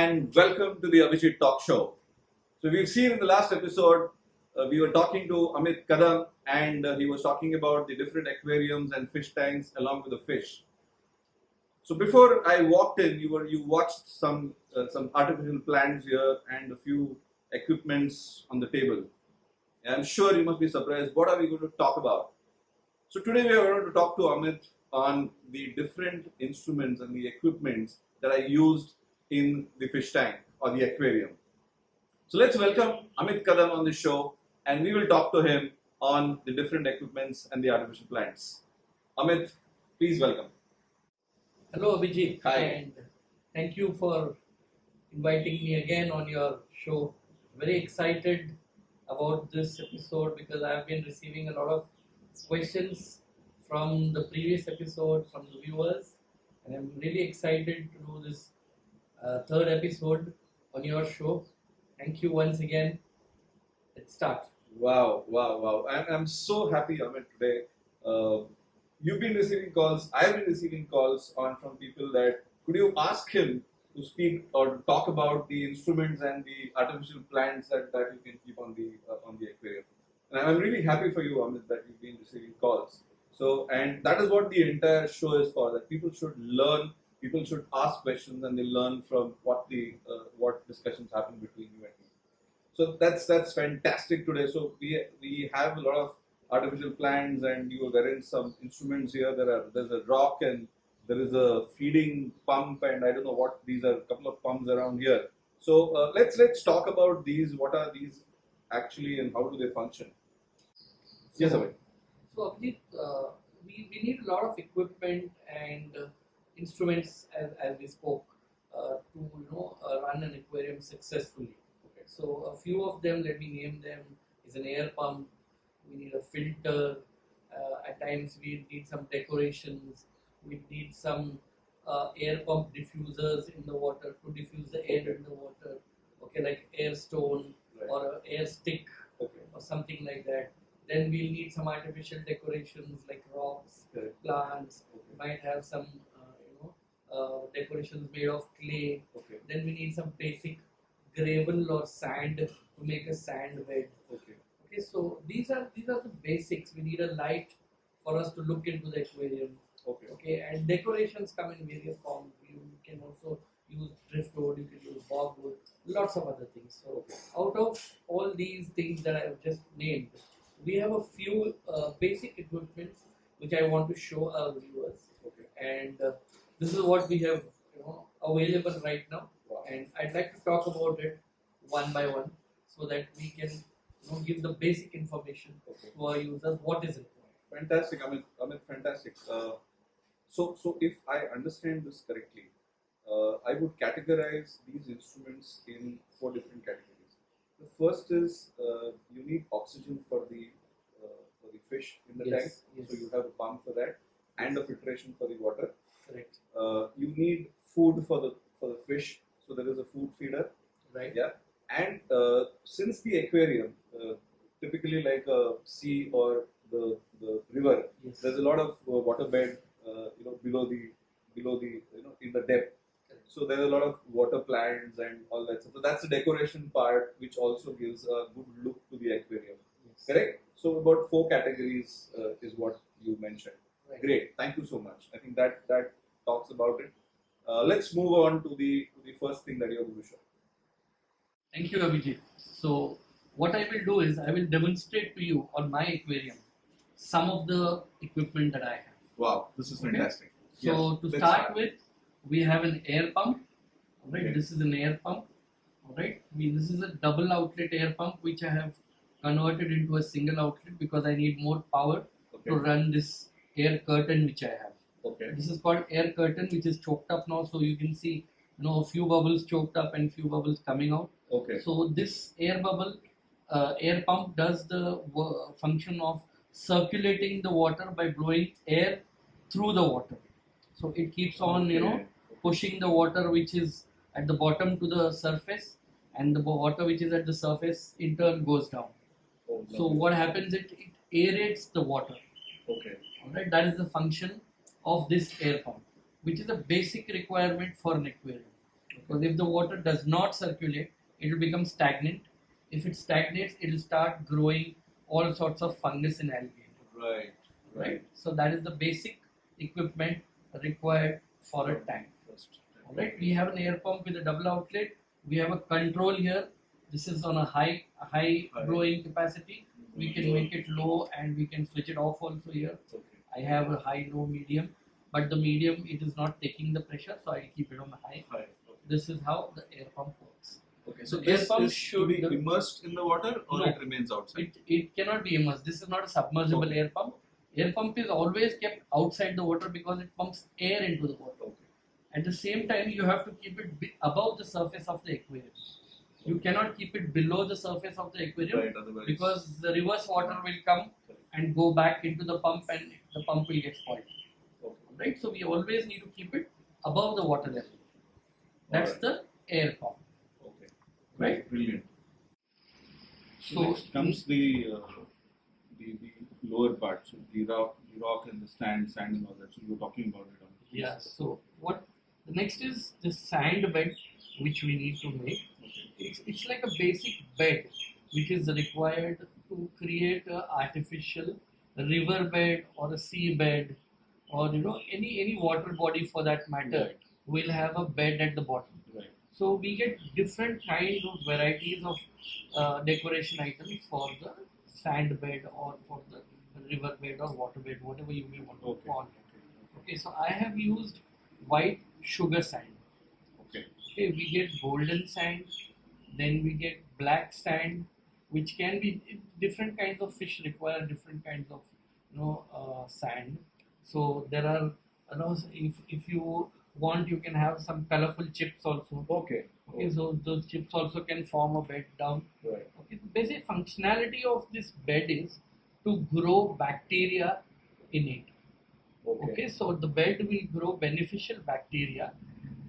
and welcome to the ABHIJEET Talk Show. So we've seen in the last episode, we were talking to Amit Kadam and he was talking about the different aquariums and fish tanks along with the fish. So before I walked in, you watched some artificial plants here and a few equipments on the table. And I'm sure you must be surprised, what are we going to talk about? So today we are going to talk to Amit on the different instruments and the equipments that I used in the fish tank or the aquarium. So let's welcome Amit Kadam on the show and we will talk to him on the different equipments and the artificial plants. Amit, please welcome. Hello Abhijeet, Hi. and thank you for inviting me again on your show. Very excited about this episode because I have been receiving a lot of questions from the previous episode from the viewers, and I'm really excited to do this third episode on your show. Thank you once again. Let's start. Wow. I'm so happy, Amit, today. You've been receiving calls, I've been receiving calls from people that could you ask him to speak or talk about the instruments and the artificial plants that you can keep on the aquarium. And I'm really happy for you, Amit, that you've been receiving calls. So, and that is what the entire show is for, that people should learn, people should ask questions and they learn from what discussions happen between you and me. So that's fantastic today. So we have a lot of artificial plants and you are in some instruments here. There's a rock and there is a feeding pump and I don't know what these are, a couple of pumps around here. So let's talk about these. What are these actually and how do they function? Yes, Amit. So Abhijeet, we need a lot of equipment and instruments as we spoke to run an aquarium successfully. Okay. So a few of them, let me name them, is an air pump. We need a filter. At times we need some decorations. We need some air pump diffusers in the water to diffuse the air in the water. Okay, like air stone or an air stick or something like that. Then we'll need some artificial decorations like rocks, plants. We might have some decorations made of clay. Then we need some basic gravel or sand to make a sand bed. Okay, so these are the basics. We need a light for us to look into the aquarium. Okay, and decorations come in various forms. You can also use driftwood, you can use bogwood, lots of other things. So out of all these things that I have just named, we have a few basic equipments which I want to show our viewers. And this is what we have available right now. And I'd like to talk about it one by one so that we can give the basic information to our users what is required. Fantastic, Amit, fantastic. So if I understand this correctly, I would categorize these instruments in 4 different categories. The first is you need oxygen for the fish in the tank, so you have a pump for that, and a filtration for the water. Correct. You need food for the fish, so there is a food feeder. Right. Yeah. And since the aquarium, typically like a sea or the river, there's a lot of water bed, below the in the depth. So there are a lot of water plants and all that. So that's the decoration part, which also gives a good look to the aquarium. Correct? So about 4 categories is what you mentioned. Right. Great. Thank you so much. I think that talks about it. Let's move on to the first thing that you're going to show. Thank you, Abhijeet. So what I will do is I will demonstrate to you on my aquarium some of the equipment that I have. Wow, this is fantastic. So to start with, we have an air pump. Alright, this is an air pump. Alright, this is a double outlet air pump which I have converted into a single outlet because I need more power to run this air curtain which I have. This is called air curtain, which is choked up now, so you can see a few bubbles choked up and few bubbles coming out. So this air pump does the function of circulating the water by blowing air through the water. So it keeps on pushing the water which is at the bottom to the surface, and the water which is at the surface in turn goes down. So what happens, it aerates the water. Alright, that is the function of this air pump, which is a basic requirement for an aquarium. Because if the water does not circulate, it will become stagnant. If it stagnates, it will start growing all sorts of fungus and algae. Right. Right. So that is the basic equipment required for a tank. Alright, we have an air pump with a double outlet. We have a control here. This is on a high blowing capacity. We can make it low and we can switch it off also here. Okay. I have a high, low, medium, but the medium it is not taking the pressure, so I keep it on the high. Okay. This is how the air pump works. Okay. So The air this pump is should be immersed in the water or No. it remains outside? It cannot be immersed. This is not a submersible Okay. air pump. Air pump is always kept outside the water because it pumps air into the water. Okay. At the same time, you have to keep it above the surface of the aquarium. You cannot keep it below the surface of the aquarium Right. Otherwise. because the reverse water will come and go back into the pump and the pump will get spoiled. Okay. Right? So we always need to keep it above the water level. That's the air pump. Okay. Right? Brilliant. So Next comes the lower part, so the rock and the sand and all that. So you were talking about it. yeah. So what the next is the sand bed which we need to make. It's like a basic bed which is required to create an artificial river bed or a sea bed or any water body for that matter Right. will have a bed at the bottom. Right. So we get different kinds of varieties of decoration items for the sand bed or for the river bed or water bed, whatever you may want to Okay. call it. Okay, so I have used white sugar sand. Okay. Okay, we get golden sand, then we get black sand, which can be different kinds of fish require different kinds of sand. So there are if you want, you can have some colorful chips also. Okay. Okay, so those chips also can form a bed down. Right. Okay, the basic functionality of this bed is to grow bacteria in it. Okay, so the bed will grow beneficial bacteria,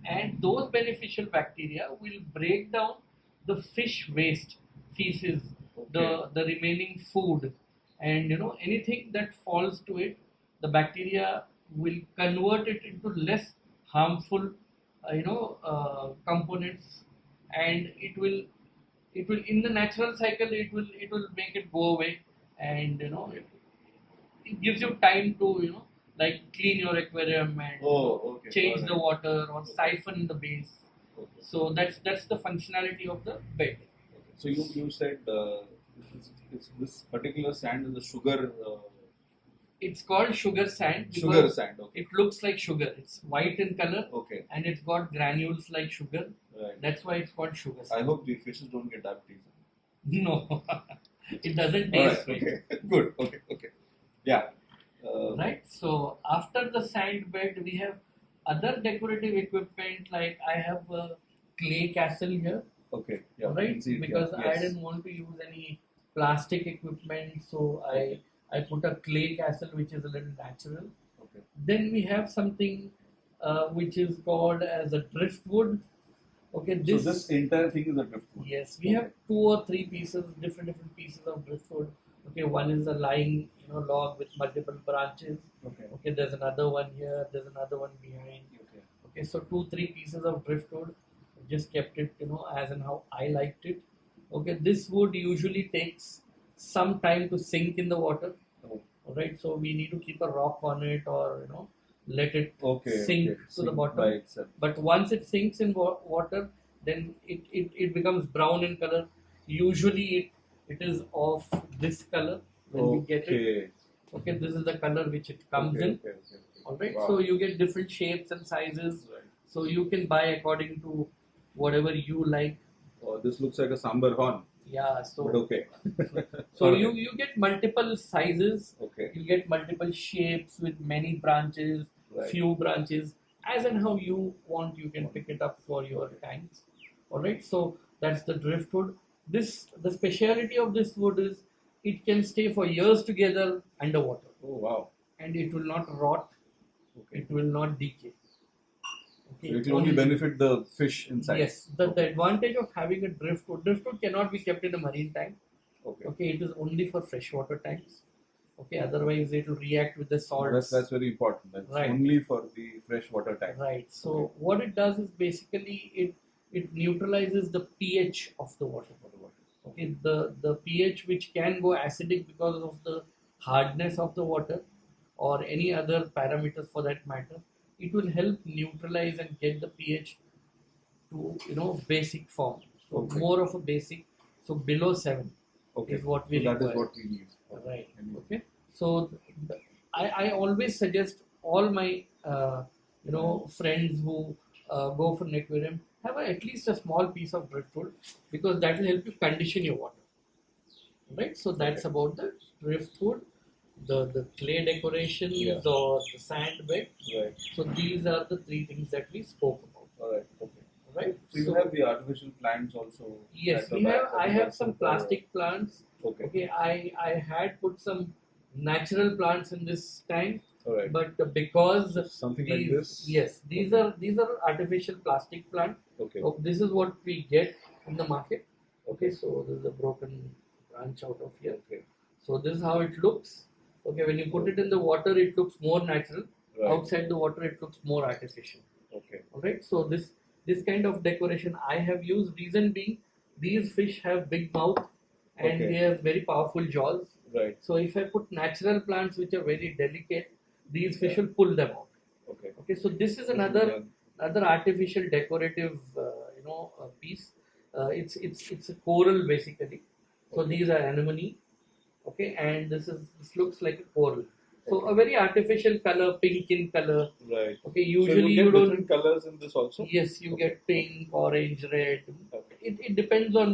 and those beneficial bacteria will break down the fish waste, feces, the remaining food, and anything that falls to it, the bacteria will convert it into less harmful, components, and it will in the natural cycle it will make it go away, and it gives you time to like clean your aquarium and change the water or siphon the base. Okay. So that's the functionality of the bed. So you said this particular sand is a sugar. It's called sugar sand because Sugar sand. Okay. it looks like sugar. It's white in color Okay. and it's got granules like sugar. Right. That's why it's called sugar I sand. hope the fishes don't get diabetes. No, it doesn't All taste right. sweet. Okay. Good. Okay. Okay. Yeah. Right? So after the sand bed, we have other decorative equipment like I have a clay castle here. Okay. Yeah. I Right? can see it, Because yeah. I Yes. didn't want to use any plastic equipment, so I put a clay castle which is a little natural. Okay. Then we have something which is called as a driftwood. Okay, So this entire thing is a driftwood. yes, we have 2 or 3 pieces, different pieces of driftwood. Okay, one is a lying log with multiple branches. Okay. Okay, there's another one here, there's another one behind. Okay. Okay, so 2-3 pieces of driftwood. Just kept it, as and how I liked it. Okay, this wood usually takes some time to sink in the water. Oh. Alright, so we need to keep a rock on it or let it Okay. sink okay. to the Sink bottom. by itself. But once it sinks in water, then it becomes brown in color. Usually it is of this color when we get it. Okay, this is the color which it comes in. Okay. Alright, Wow. so you get different shapes and sizes. Right. So you can buy according to whatever you like. Oh, this looks like a sambar horn. Yeah, so But okay. so Alright. you get multiple sizes, Okay. you get multiple shapes with many branches, Right. few branches, as and how you want, you can pick it up for your tanks. Alright, so that's the driftwood. The speciality of this wood is it can stay for years together underwater Oh wow. and it will not rot, Okay. it will not decay. So it will only benefit the fish inside. Yes, the advantage of having a driftwood cannot be kept in a marine tank. Okay. Okay, it is only for freshwater tanks. Okay, otherwise it will react with the salts. That's very important. That's Right. only for the freshwater tank. Right. So Okay. what it does is basically it neutralizes the pH of the water. Okay, the pH which can go acidic because of the hardness of the water or any other parameters for that matter, it will help neutralize and get the pH to basic form. So Okay. more of a basic. So below 7 Okay. is what we So that require. is what we need. Right. Anyway. Okay. So I always suggest all my friends who go for an aquarium have at least a small piece of driftwood because that will help you condition your water. Right. So that's Okay. about the driftwood, the clay decorations Yeah. or the sand bed. Right. So these are the three things that we spoke about. All right. Okay. Right. So you have the artificial plants also. Yes, at the we back, have. that I is have also some for- plastic plants. Okay. Okay, I had put some natural plants in this tank, All right. but because Something these, like this. yes, these are artificial plastic plant. Okay. So this is what we get in the market. Okay, so there's a broken branch out of here. Okay. So this is how it looks. Okay, when you put it in the water, it looks more natural. Right. Outside the water, it looks more artificial. Okay. Alright, so this kind of decoration I have used. Reason being, these fish have big mouth and Okay. they have very powerful jaws. Right. So if I put natural plants which are very delicate, these fish Yeah. will pull them out. Okay. Okay, so this is another artificial decorative piece. It's a coral basically. So Okay. these are anemone. Okay, and this looks like a coral. So a very artificial color, pink in color. Right. Okay, So usually you you get don't. different colors in this also. Yes, you Okay. get pink, orange, red. Okay. It depends on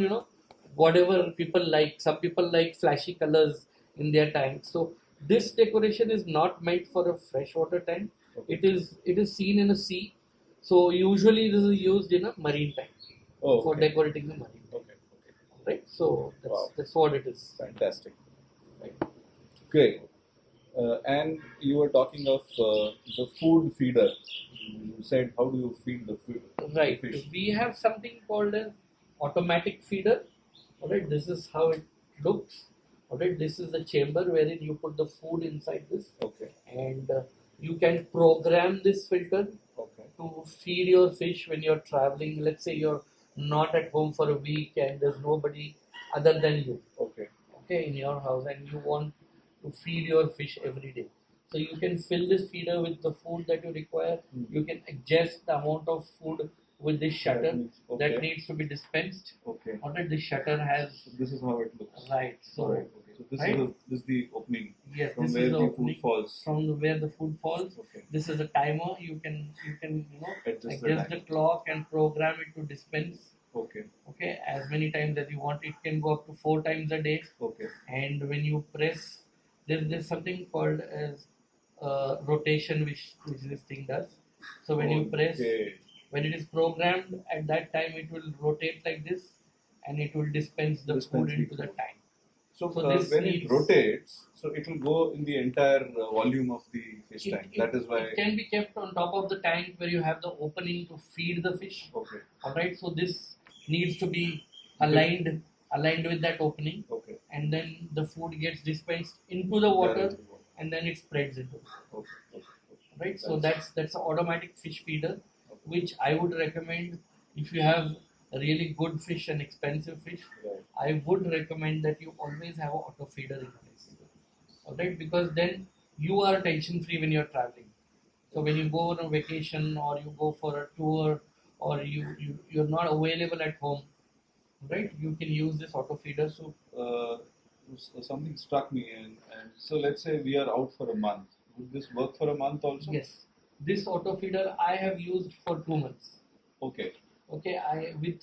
whatever people like. Some people like flashy colors in their tank. So this decoration is not meant for a freshwater tank. Okay. It is seen in a sea. So usually this is used in a marine tank Oh, for okay. decorating the marine tank. Okay. Okay. Right. So Wow. that's what it is. Fantastic. Right. Great. And you were talking of the food feeder. You said, how do you feed the food? Right. The fish? We have something called an automatic feeder. Alright, this is how it looks. Alright, this is the chamber wherein you put the food inside this, Okay. and you can program this filter Okay. to feed your fish when you're traveling. Let's say you're not at home for a week and there's nobody other than you, Okay. okay, in your house, and you want to feed your fish every day. So you can fill this feeder with the food that you require. Mm. You can adjust the amount of food with this shutter Okay. that needs to be dispensed. Okay. Alright, this shutter has So this is how it looks. right. So Alright, okay. So this right? is the opening yes, from this where is the the opening food falls. from where the food falls. Okay. This is a timer. You can Adjust the adjust the time. clock and program it to dispense. Okay. Okay, as many times as you want. It can go up to 4 times a day. Okay. And when you press, there's something called as rotation, which this thing does. So when you press, Okay. when it is programmed, at that time it will rotate like this, and it will dispense the Dispense food the into the food. tank. So, So this when it needs- rotates, so it will go in the entire volume of the fish tank. That is why. It can be kept on top of the tank where you have the opening to feed the fish. Okay. Alright, so this needs to be aligned with that opening, Okay. and then the food gets dispensed into the water, Directly water. and then it spreads into it. Okay. Okay. Right, so that's an automatic fish feeder, which I would recommend if you have a really good fish and expensive fish. Right. I would recommend that you always have an auto feeder in place. Alright, because then you are tension free when you're traveling. So when you go on a vacation or you go for a tour or you're not available at home, right? You can use this auto feeder. So something struck me, and so let's say we are out for a month. Would this work for a month also? Yes, this auto feeder I have used for 2 months. Okay. Okay, I with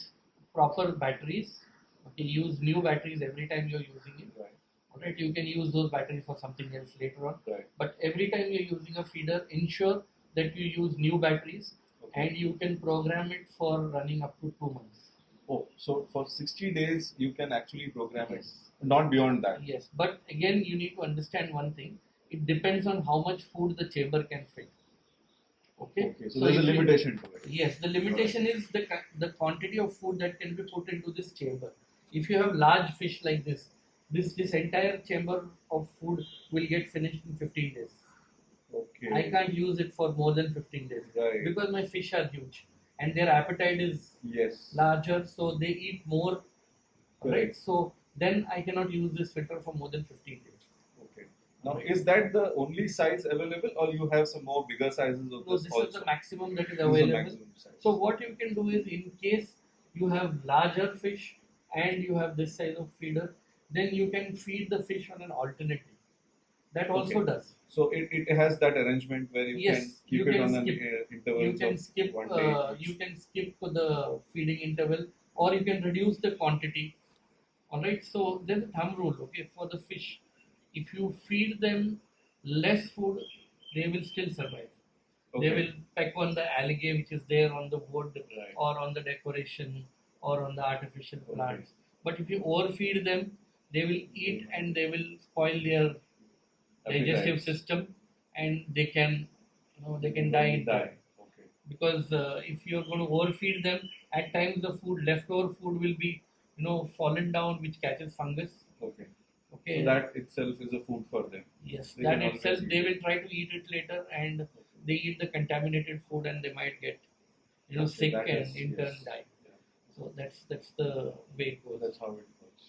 proper batteries. Okay, use new batteries every time you're using it. Right. Alright, you can use those batteries for something else later on. Right. But every time you're using a feeder, ensure that you use new batteries, Okay. and you can program it for running up to 2 months. Oh, so for 60 days you can actually program it, Yes. not beyond that. Yes, but again, you need to understand one thing. It depends on how much food the chamber can fit. Okay. Okay. So there's a if you- limitation to it. Yes, the limitation is the quantity of food that can be put into this chamber. If you have large fish like this, this entire chamber of food will get finished in 15 days. Okay. I can't use it for more than 15 days Right. because my fish are huge and their appetite is Yes. larger, so they eat more. Right? Correct. So then I cannot use this filter for more than 15 days. Okay. Now, is that the only size available, or you have some more bigger sizes of No, this this also? is the maximum that is This is the available. maximum size. So what you can do is, in case you have larger fish and you have this size of feeder, then you can feed the fish on an alternate day. That also Okay. does. So it has that arrangement where you Yes, can keep you it can on skip. an interval You can of skip. 1 day. You can skip the feeding interval, or you can reduce the quantity. All right. So there's a thumb rule. Okay, for the fish, if you feed them less food, they will still survive. Okay. They will peck on the algae which is there on the wood, Right. or on the decoration, or on the artificial Okay. plants. But if you overfeed them, they will eat and they will spoil their digestive Appetites. system, and they can, they can die in time. Okay. Because if you're going to overfeed them, at times the leftover food will be, fallen down, which catches fungus. Okay. Okay. So that itself is a food for them. Yes, They that can itself, always they eat will try to eat it later, and they eat the contaminated food, and they might get, Okay, sick that and is- in turn yes. die. So that's the way it goes. That's how it works.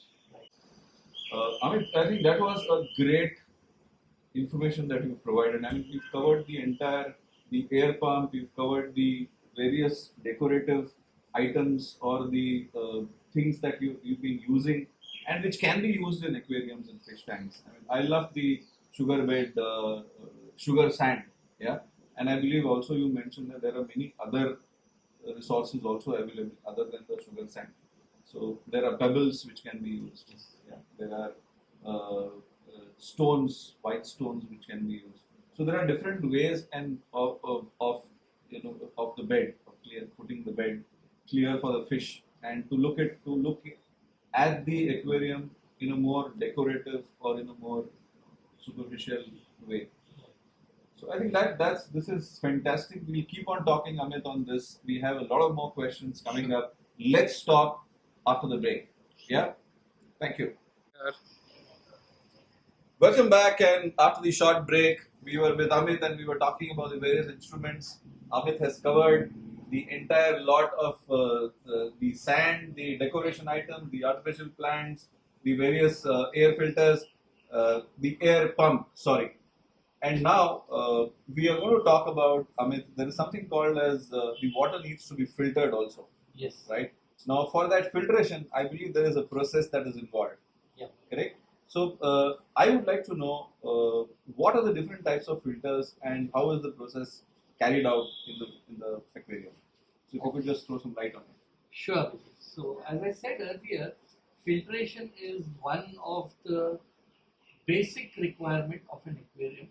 Amit, I think that was a great information that you've provided. I mean, we've covered the air pump, we've covered the various decorative items or the things that you've been using and which can be used in aquariums and fish tanks. I mean, I love the sugar bed, sugar sand, yeah. And I believe also you mentioned that there are many other resources also available other than the sugar sand. So there are pebbles which can be used. Yeah. There are stones, white stones which can be used. So there are different ways and of the bed, of putting the bed clear for the fish, and to look at the aquarium in a more decorative or in a more superficial way. So I think this is fantastic. We'll keep on talking, Amit, on this. We have a lot of more questions coming up. Let's talk after the break. Yeah? Thank you. Welcome back, and after the short break, we were with Amit and we were talking about the various instruments. Amit has covered the entire lot of the sand, the decoration items, the artificial plants, the various air filters, the air pump, sorry. And now we are going to talk about, Amit, there is something called as the water needs to be filtered also, Yes. right? Now for that filtration, I believe there is a process that is involved. Yeah. Correct? So I would like to know what are the different types of filters and how is the process carried out in the aquarium. So if you could just throw some light on it. Sure. So as I said earlier, filtration is one of the basic requirement of an aquarium.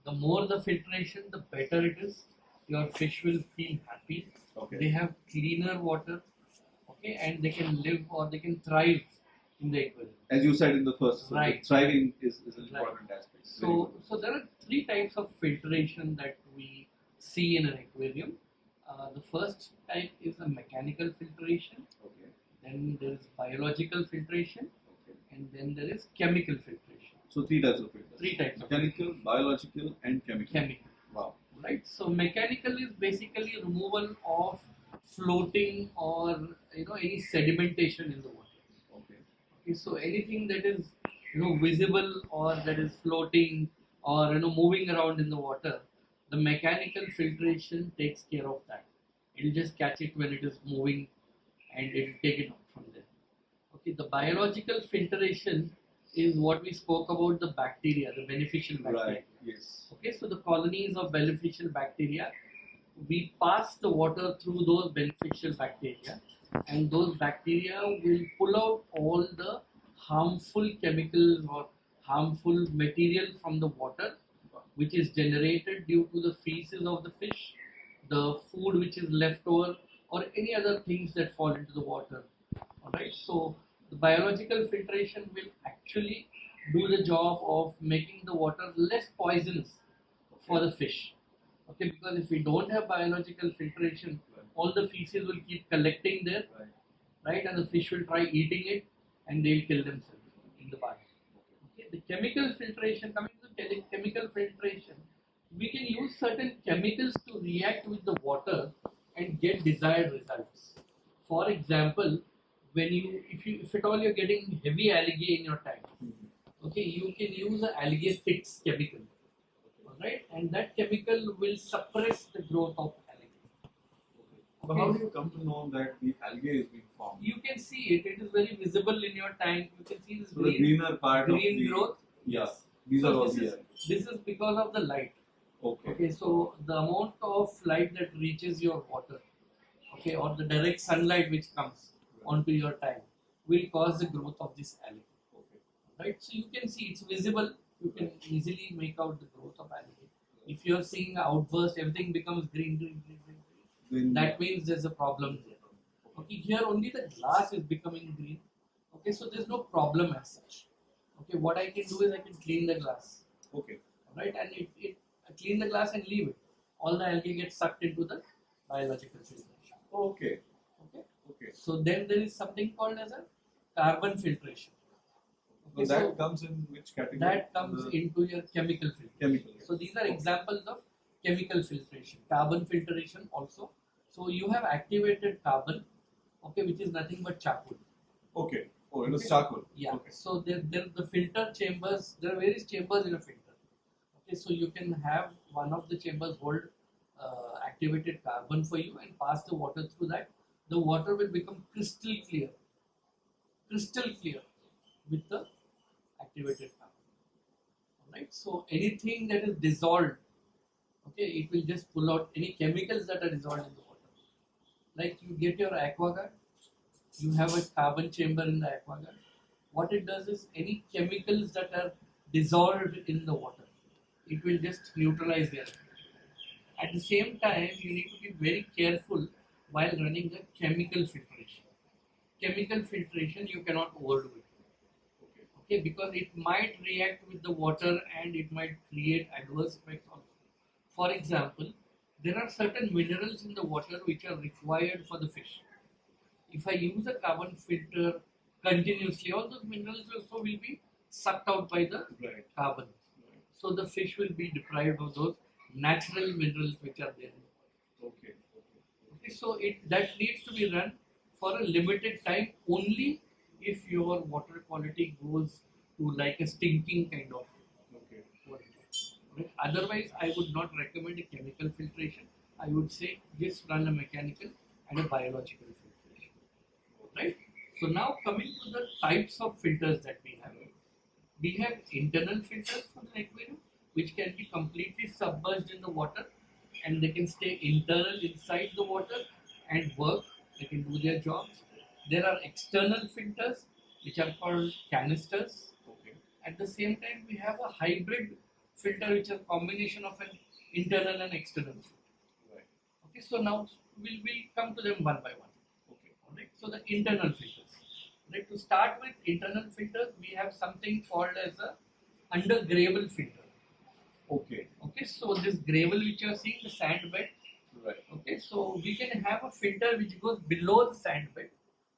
The more the filtration, the better it is. Your fish will feel happy. Okay. They have cleaner water, okay, and they can live or they can thrive in the aquarium. As you said in the first, Right. thriving is an Right. important aspect. Very So, good. so there are three types of filtration that we see in an aquarium. The first type is a mechanical filtration. Okay. Then there is biological filtration, Okay. and then there is chemical filtration. So three types of filters. Three types of Mechanical, biological, and chemical. chemical. Wow. Right. So mechanical is basically removal of floating or any sedimentation in the water. Okay. Okay, so anything that is visible or that is floating or moving around in the water, the mechanical filtration takes care of that. It'll just catch it when it is moving and it'll take it out from there. Okay, the biological filtration is what we spoke about, the bacteria, the beneficial bacteria. Right. Yes. Okay, so the colonies of beneficial bacteria, we pass the water through those beneficial bacteria, and those bacteria will pull out all the harmful chemicals or harmful material from the water, which is generated due to the feces of the fish, the food which is left over, or any other things that fall into the water. Alright, so the biological filtration will actually do the job of making the water less poisonous for the fish. Okay, because if we don't have biological filtration, all the feces will keep collecting there, Right. right, and the fish will try eating it and they'll kill themselves in in the body. Okay, the chemical filtration, coming to chemical filtration, we can use certain chemicals to react with the water and get desired results. For example, if at all you're getting heavy algae in your tank, okay, you can use an algae fix chemical, alright, and that chemical will suppress the growth of algae. So how do you come to know that the algae is being formed? You can see it; it is very visible in your tank. You can see this So the greener part green of the growth. Yeah, these So are all this the is this is because of the light. Okay. Okay, so the amount of light that reaches your water, okay, or the direct sunlight which comes onto your tank will cause the growth of this algae. Okay. Right, so you can see it's visible. You can easily make out the growth of algae. If you're seeing an outburst, everything becomes green, green, green, green, green. That means there's a problem there. Okay, here only the glass is becoming green. Okay, so there's no problem as such. Okay, what I can do is I can clean the glass. Okay. Right, and I clean the glass and leave it. All the algae gets sucked into the biological filtration. Okay. Okay. Okay. So then there is something called as a carbon filtration. So that comes in which category? That comes into your chemical filtration. Chemical. So these are examples of chemical filtration. Carbon filtration also. So you have activated carbon, okay, which is nothing but charcoal. Okay. Oh, it was charcoal. Yeah. Okay. So there the filter chambers. There are various chambers in a filter. Okay, so you can have one of the chambers hold activated carbon for you and pass the water through that. The water will become crystal clear with the activated carbon. Alright, so anything that is dissolved, okay, it will just pull out any chemicals that are dissolved in the water. Like you get your aquaguard, you have a carbon chamber in the aquaguard. What it does is any chemicals that are dissolved in the water, it will just neutralize their effect. At the same time, you need to be very careful while running the chemical filtration. Chemical filtration you cannot overdo it. Okay, because it might react with the water and it might create adverse effects also. For example, there are certain minerals in the water which are required for the fish. If I use a carbon filter continuously, all those minerals also will be sucked out by the carbon. So the fish will be deprived of those natural minerals which are there. Okay. Okay, so that needs to be run for a limited time only if your water quality goes to like a stinking kind of quality. Right? Otherwise, I would not recommend a chemical filtration. I would say just run a mechanical and a biological filtration. Right? So now coming to the types of filters that we have. We have internal filters for the aquarium, which can be completely submerged in the water and they can stay internal inside the water and work. They can do their jobs. There are external filters, which are called canisters. Okay. At the same time, we have a hybrid filter, which is a combination of an internal and external filter. Right. Okay, so now we'll come to them one by one. Okay. Alright, so the internal filters. Right, to start with internal filters, we have something called as a under gravel filter. Okay. Okay, so this gravel which you are seeing, the sand bed. Right. Okay, so we can have a filter which goes below the sand bed.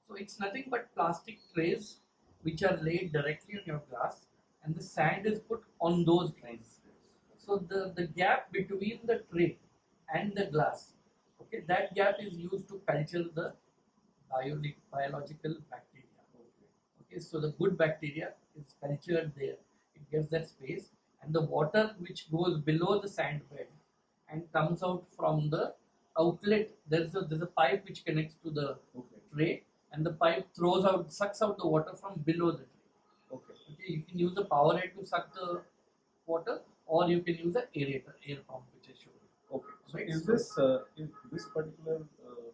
So it's nothing but plastic trays which are laid directly on your glass and the sand is put on those trays. So the gap between the tray and the glass, okay, that gap is used to culture the biological bacteria. Okay, so the good bacteria is cultured there. It gets that space, and the water which goes below the sand bed and comes out from the outlet. There's a pipe which connects to the tray, and the pipe sucks out the water from below the tray. Okay, you can use a power head to suck the water, or you can use an aerator, air pump, which I showed you. Okay. So Right, is this particular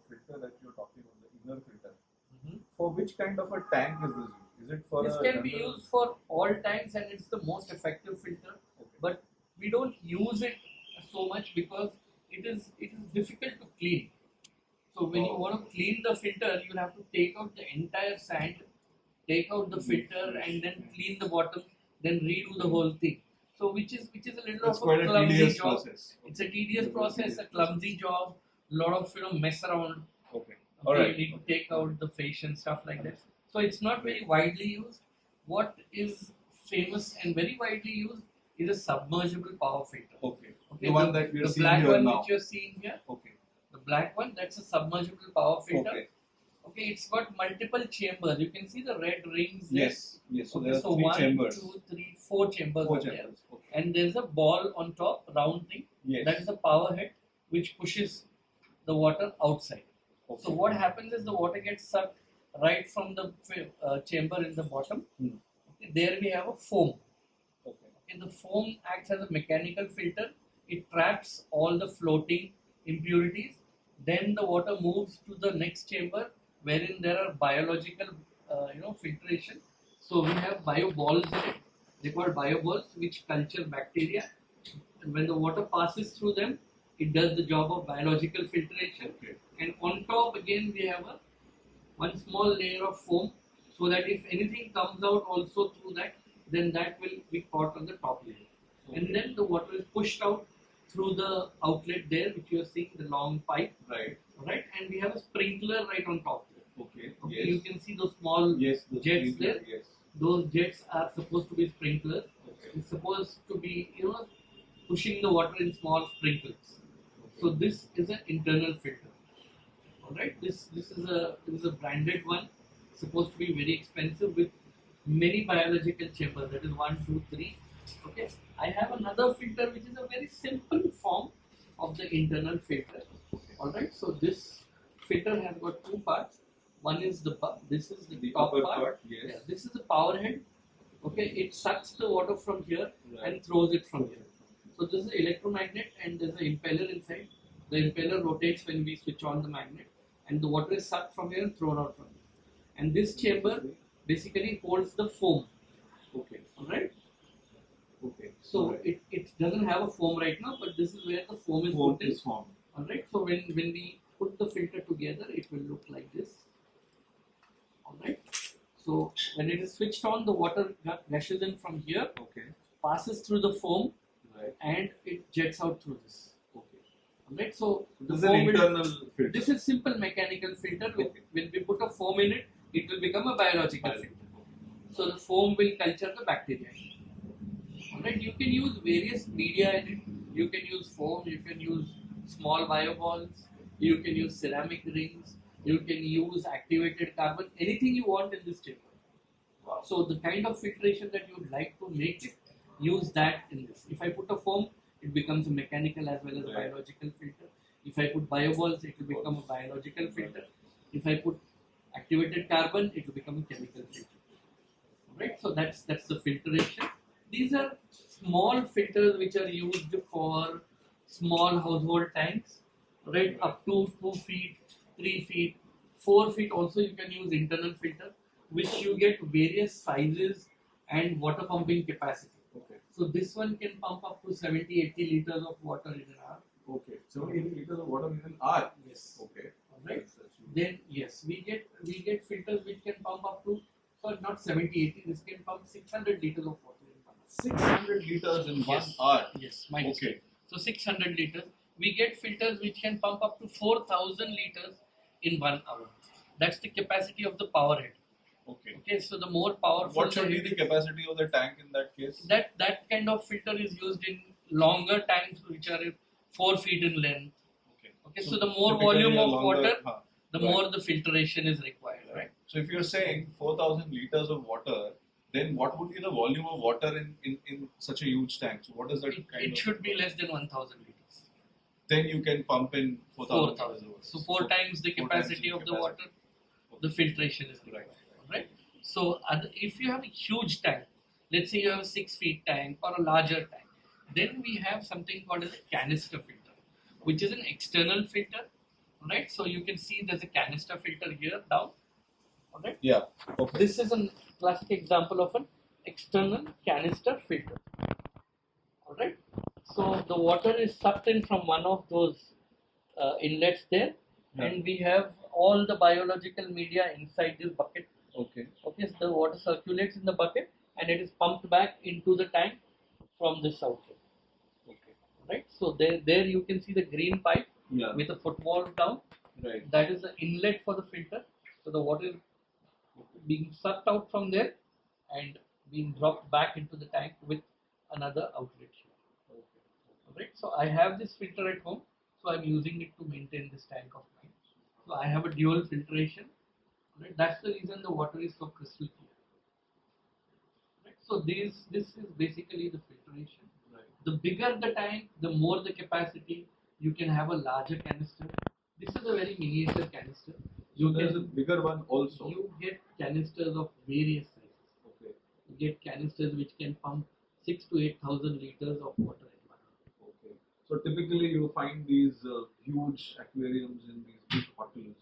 filter that you're talking about, the inner filter, for which kind of a tank is this used? Is it for This can be used for all tanks and it's the most effective filter. But we don't use it so much because it is difficult to clean. So when you want to clean the filter, you have to take out the entire sand, take out the filter, and then clean the bottom, then redo the whole thing. So which is a little It's of quite a a clumsy tedious job. process. It's a tedious process, a clumsy job, lot of mess around. Okay. Okay, you need to take out the fish and stuff like that. So it's not very widely used, what is famous and very widely used is a submersible power filter. Okay. Okay, The one that we are the seeing black here one now. which you're seeing here, Okay. the black one, that's a submersible power filter. Okay. Okay, it's got multiple chambers. You can see the red rings there. Yes. Yes. So Okay, there are so three 1, chambers. 2, 3, 4 chambers Four are there. chambers. Okay. And there's a ball on top, round thing. Yes. That is the power head which pushes the water outside. Okay. So what happens is the water gets sucked right from the chamber in the bottom. Hmm. Okay, there we have a foam. Okay. Okay, the foam acts as a mechanical filter. It traps all the floating impurities. Then the water moves to the next chamber, wherein there are biological, filtration. So we have bio balls in it. They call bio balls, which culture bacteria. And when the water passes through them, it does the job of biological filtration. Okay. And on top again we have one small layer of foam, so that if anything comes out also through that, then that will be caught on the top layer. Okay. And then the water is pushed out through the outlet there, which you are seeing, the long pipe. Right. Right, and we have a sprinkler right on top there. Okay. Okay, Yes. you can see those small Yes. The jets sprinkler, there. Yes. Those jets are supposed to be sprinklers. Okay. It's supposed to be, pushing the water in small sprinkles. So this is an internal filter. Alright, this is a branded one, supposed to be very expensive with many biological chambers. That is 1, 2, 3. Okay, I have another filter which is a very simple form of the internal filter. Alright, so this filter has got two parts. One is this is the top upper part. Yes. Yeah, this is the power head. Okay, it sucks the water from here Right. and throws it from here. So this is an electromagnet and there's an impeller inside. The impeller rotates when we switch on the magnet, and the water is sucked from here and thrown out from here. And this chamber basically holds the foam. Okay. Alright? Okay. So Alright. it doesn't have a foam right now, but this is where the foam is Foam put in. is formed. Alright, so when we put the filter together, it will look like this. Alright, so when it is switched on, the water gushes in from here, Okay. passes through the foam, Right. and it jets out through this. Okay. Alright, so the This is an foam will, internal filter. this is simple mechanical filter. Okay. When we put a foam in it, it will become a biological filter. So the foam will culture the bacteria. Alright, you can use various media in it. You can use foam, you can use small bioballs, you can use ceramic rings, you can use activated carbon, anything you want in this chamber. Wow. So the kind of filtration that you would like to make it, use that in this. If I put a foam, it becomes a mechanical as well as a Right. biological filter. If I put bioballs, it will become a biological filter. If I put activated carbon, it will become a chemical filter. Right? So that's the filtration. These are small filters which are used for small household tanks, right? Up to 2 feet, 3 feet, 4 feet. Also, you can use internal filter, which you get various sizes and water pumping capacity. Okay. So this one can pump up to 70-80 liters of water in an hour. Okay. 70 liters of water in an hour. Yes. Okay. Right. That's Then yes, we get filters which can pump up to, sorry, not 70-80. This can pump 600 liters of water in 1 hour. 600 liters in Yes. 1 hour. Yes, my mistake. Okay. So 600 liters. We get filters which can pump up to 4,000 liters in 1 hour. That's the capacity of the power head. Okay. Okay, so the more powerful What should the be head the capacity of the tank in that case? that kind of filter is used in longer tanks which are 4 feet in length. Okay. Okay, so the more typically volume a of longer- water, huh. the Right. more the filtration is required, right? So if you're saying 4,000 liters of water, then what would be the volume of water in such a huge tank? So what is that kind It of? should be less than 1,000 liters. Then you can pump in 4,000. 4,000. So 4 times the 4 times capacity the of the capacity. water, the filtration is required, right? So if you have a huge tank, let's say you have a 6 feet tank or a larger tank, then we have something called as a canister filter, which is an external filter, right? So you can see there's a canister filter here down, alright? Yeah. Okay. This is a classic example of an external canister filter, alright? So the water is sucked in from one of those inlets there, and we have all the biological media inside this bucket. Okay. Okay, so the water circulates in the bucket and it is pumped back into the tank from this outlet. Okay. Right? So there you can see the green pipe Yeah. with a foot valve down. Right. That is the inlet for the filter. So the water is being sucked out from there and being dropped back into the tank with another outlet here. Alright, so I have this filter at home, so I'm using it to maintain this tank of mine. So I have a dual filtration. Right? That's the reason the water is so crystal clear. Right? So this is basically the filtration. Right. The bigger the tank, the more the capacity. You can have a larger canister. This is a very miniature canister. So there's a bigger one also. You get canisters of various sizes. Okay. You get canisters which can pump 6 to 8,000 liters of water in 1 hour. Okay. So typically you find these huge aquariums in these big hotels,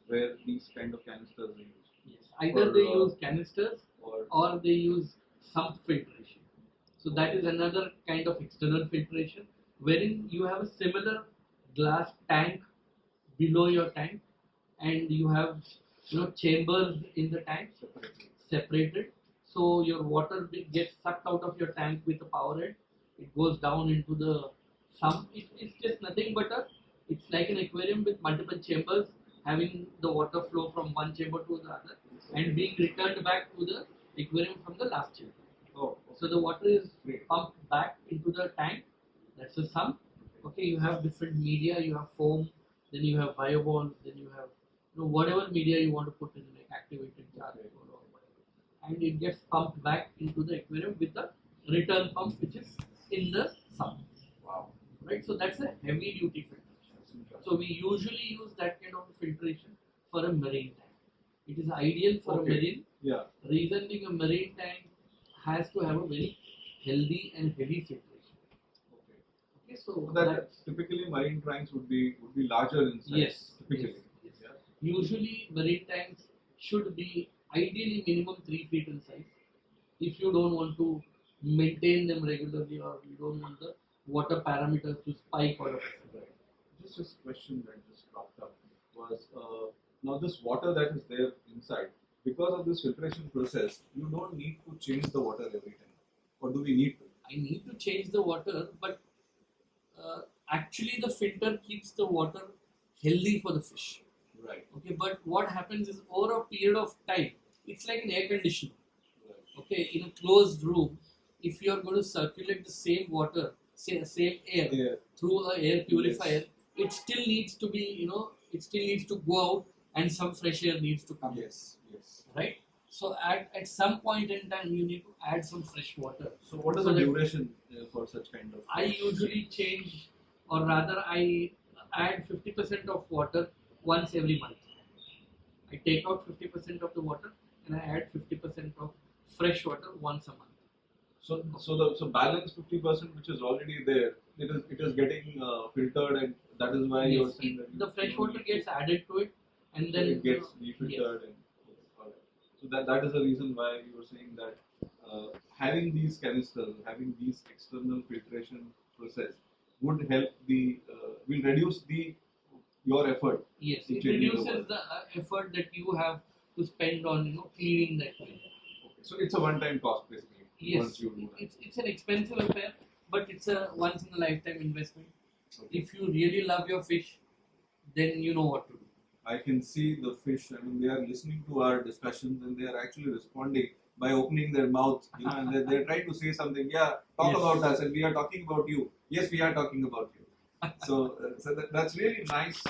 where these kind of canisters are used. Yes. Either Or, they use canisters or or they use sump filtration. So that is another kind of external filtration wherein you have a similar glass tank below your tank and you have chambers in the tank separated. So your water gets sucked out of your tank with a power head. It goes down into the sump. It's just nothing but it's like an aquarium with multiple chambers having the water flow from one chamber to the other and being returned back to the aquarium from the last chamber. oh, So the water is Great. pumped back into the tank. That's a sump. Okay, you have different media. You have foam, then you have bioballs, then you have whatever media you want to put in, like activated charcoal or whatever, and it gets pumped back into the aquarium with a return pump which is in the sump. Wow. Right. So that's a heavy duty filtration. So we usually use that kind of filtration for a marine tank. It is ideal for a marine. Yeah. Reason being, a marine tank has to have a very healthy and heavy filtration. Okay, so So that typically marine tanks would be larger in size. Yes. Typically. Yes. Yeah. Usually marine tanks should be ideally minimum 3 feet in size. If you don't want to maintain them regularly or you don't want the water parameters to spike out of it. Just this question that just cropped up was now this water that is there inside, because of this filtration process, you don't need to change the water every time, or do we need to? I need to change the water, but actually the filter keeps the water healthy for the fish. Right. Okay, but what happens is over a period of time, it's like an air conditioner. Right. Okay, in a closed room, if you are going to circulate the same water, same air Yeah. through a air purifier, it still needs to be, it still needs to go out and some fresh air needs to come in, Yes. Yes. right? So at some point in time, you need to add some fresh water. So what is So the that- duration for such kind of? I usually change, or rather, I add 50% of water once every month. I take out 50% of the water and I add 50% of fresh water once a month. So balance 50% which is already there, it is getting filtered, and that is why you are Yes, saying that the fresh water gets added to it, and then it gets refiltered. And alright. So that is the reason why you were saying that having these canisters, having these external filtration process would help will reduce your effort. Yes, in it changing the reduces water. the effort that you have to spend on cleaning that tank. Okay. So it's a one-time cost basically. Yes, Once you do that. it's an expensive affair, but it's a once in a lifetime investment. Okay. If you really love your fish, then you know what to do. I can see the fish. I mean, they are listening to our discussions and they are actually responding by opening their mouth. And they're trying to say something. Yeah, talk Yes. about us, and we are talking about you. Yes, we are talking about you. So that's really nice.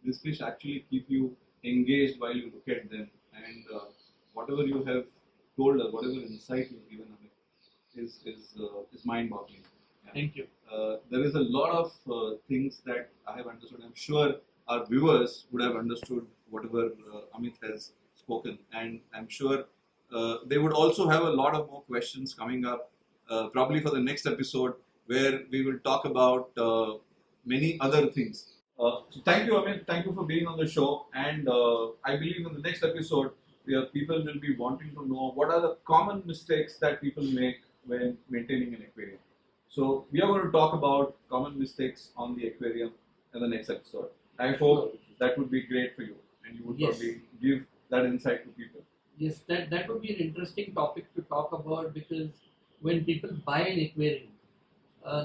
These fish actually keep you engaged while you look at them, and whatever you have told us, whatever insight you've given us, is mind-boggling. Yeah. Thank you. There is a lot of things that I have understood. I'm sure our viewers would have understood whatever Amit has spoken, and I'm sure they would also have a lot of more questions coming up, probably for the next episode, where we will talk about many other things. So thank you, Amit. Thank you for being on the show, and I believe in the next episode, people will be wanting to know what are the common mistakes that people make when maintaining an aquarium. So we are going to talk about common mistakes on the aquarium in the next episode. I hope that would be great for you, and you would Yes. probably give that insight to people. Yes, that would be an interesting topic to talk about, because when people buy an aquarium,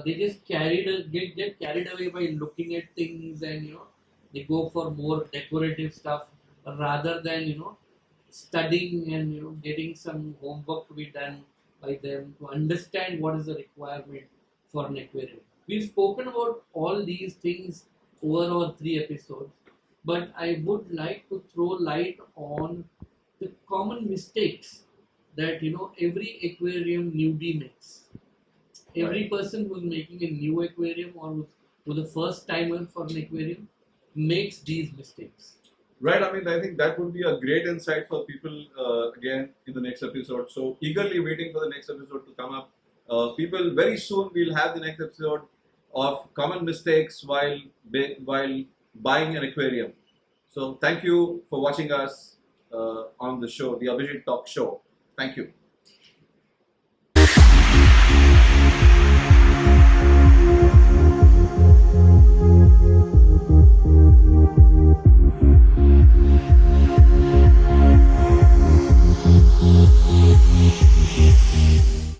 they just get carried away by looking at things, and they go for more decorative stuff rather than studying and getting some homework to be done by them to understand what is the requirement for an aquarium. We've spoken about all these things over our 3 episodes, but I would like to throw light on the common mistakes that every aquarium newbie makes. Every person who's making a new aquarium or who's the first timer for an aquarium makes these mistakes. Right, I mean, I think that would be a great insight for people again in the next episode. So, eagerly waiting for the next episode to come up. People, very soon we'll have the next episode of common mistakes while buying an aquarium. So, thank you for watching us on the show, the ABHIJEET Talk Show. Thank you.